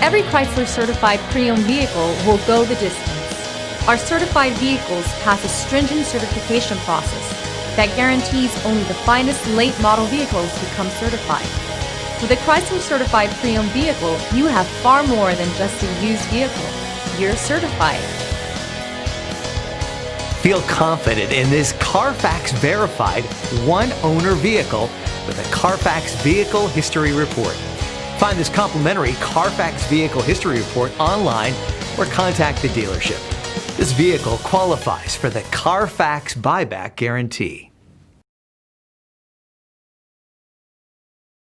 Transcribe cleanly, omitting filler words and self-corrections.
Every Chrysler certified pre-owned vehicle will go the distance. Our certified vehicles pass a stringent certification process that guarantees only the finest late model vehicles become certified. With a Chrysler certified pre-owned vehicle, you have far more than just a used vehicle. You're certified. Feel confident in this Carfax verified one-owner vehicle with a Carfax Vehicle History Report. Find this complimentary Carfax Vehicle History Report online or contact the dealership. This vehicle qualifies for the Carfax Buyback Guarantee.